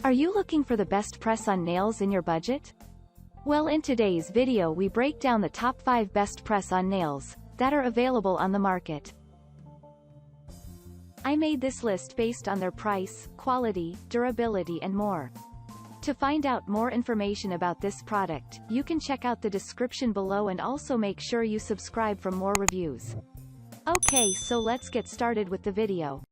Are you looking for the best press-on nails in your budget? Well, in today's video we break down the top 5 best press-on nails that are available on the market. I made this list based on their price, quality, durability and more. To find out more information about this product, you can check out the description below and also make sure you subscribe for more reviews. Okay, so let's get started with the video.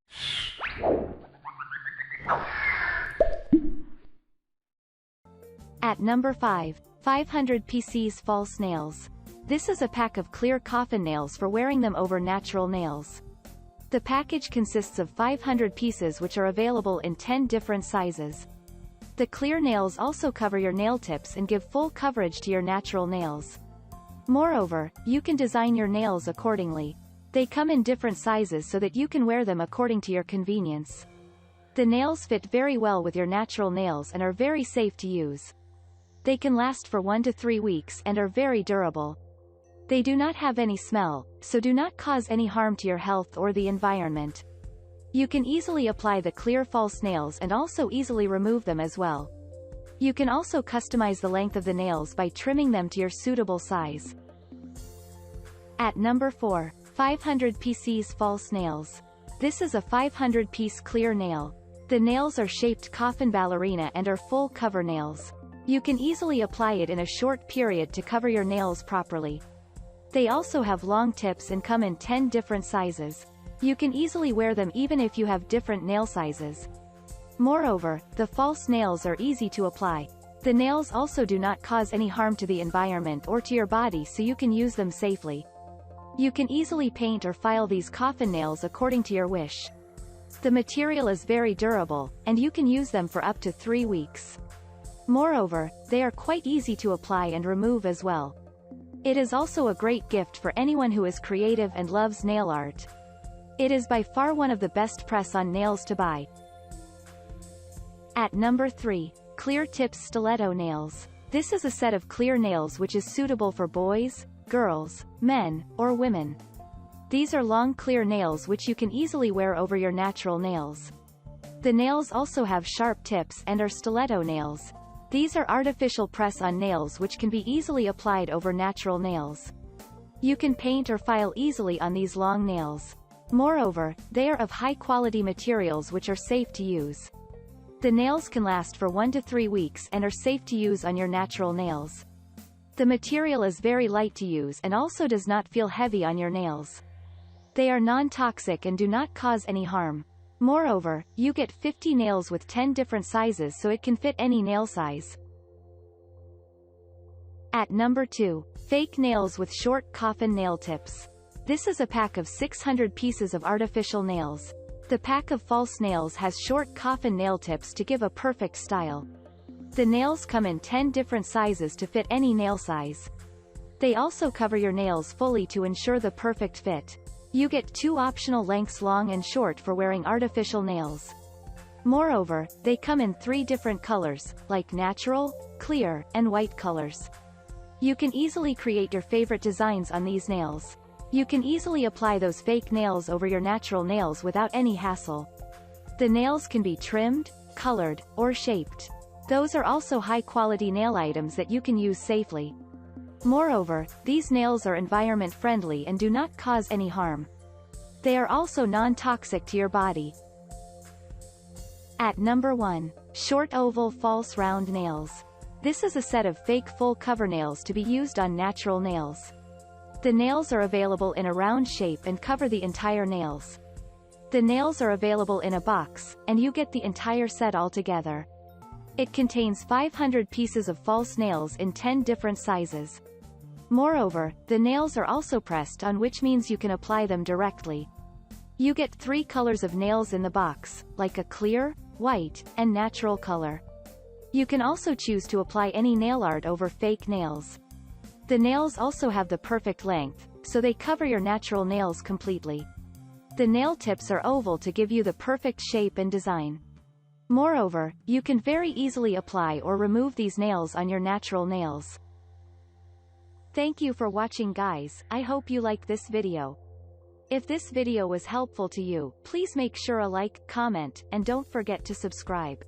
At number 5, 500 PCs False Nails. This is a pack of clear coffin nails for wearing them over natural nails. The package consists of 500 pieces which are available in 10 different sizes. The clear nails also cover your nail tips and give full coverage to your natural nails. Moreover, you can design your nails accordingly. They come in different sizes so that you can wear them according to your convenience. The nails fit very well with your natural nails and are very safe to use. They can last for 1 to 3 weeks and are very durable. They do not have any smell, so do not cause any harm to your health or the environment. You can easily apply the clear false nails and also easily remove them as well. You can also customize the length of the nails by trimming them to your suitable size. At number 4, 500 PCs False Nails. This is a 500-piece clear nail. The nails are shaped coffin ballerina and are full cover nails. You can easily apply it in a short period to cover your nails properly. They also have long tips and come in 10 different sizes. You can easily wear them even if you have different nail sizes. Moreover, the false nails are easy to apply. The nails also do not cause any harm to the environment or to your body, so you can use them safely. You can easily paint or file these coffin nails according to your wish. The material is very durable, and you can use them for up to 3 weeks. Moreover, they are quite easy to apply and remove as well. It is also a great gift for anyone who is creative and loves nail art. It is by far one of the best press-on nails to buy. At number 3, Clear Tips Stiletto Nails. This is a set of clear nails which is suitable for boys, girls, men, or women. These are long clear nails which you can easily wear over your natural nails. The nails also have sharp tips and are stiletto nails. These are artificial press-on nails which can be easily applied over natural nails. You can paint or file easily on these long nails. Moreover, they are of high-quality materials which are safe to use. The nails can last for 1 to 3 weeks and are safe to use on your natural nails. The material is very light to use and also does not feel heavy on your nails. They are non-toxic and do not cause any harm. Moreover, you get 50 nails with 10 different sizes, so it can fit any nail size. At number 2, Fake Nails with Short Coffin Nail Tips. This is a pack of 600 pieces of artificial nails. The pack of false nails has short coffin nail tips to give a perfect style. The nails come in 10 different sizes to fit any nail size. They also cover your nails fully to ensure the perfect fit. You get 2 optional lengths, long and short, for wearing artificial nails. Moreover, they come in 3 different colors, like natural, clear, and white colors. You can easily create your favorite designs on these nails. You can easily apply those fake nails over your natural nails without any hassle. The nails can be trimmed, colored, or shaped. Those are also high-quality nail items that you can use safely. Moreover, these nails are environment-friendly and do not cause any harm. They are also non-toxic to your body. At number 1, Short Oval False Round Nails. This is a set of fake full cover nails to be used on natural nails. The nails are available in a round shape and cover the entire nails. The nails are available in a box, and you get the entire set altogether. It contains 500 pieces of false nails in 10 different sizes. Moreover, the nails are also pressed on, which means you can apply them directly. You get 3 colors of nails in the box, like a clear, white, and natural color. You can also choose to apply any nail art over fake nails. The nails also have the perfect length, so they cover your natural nails completely. The nail tips are oval to give you the perfect shape and design. Moreover, you can very easily apply or remove these nails on your natural nails. Thank you for watching, guys. I hope you like this video. If this video was helpful to you, please make sure a like, comment, and don't forget to subscribe.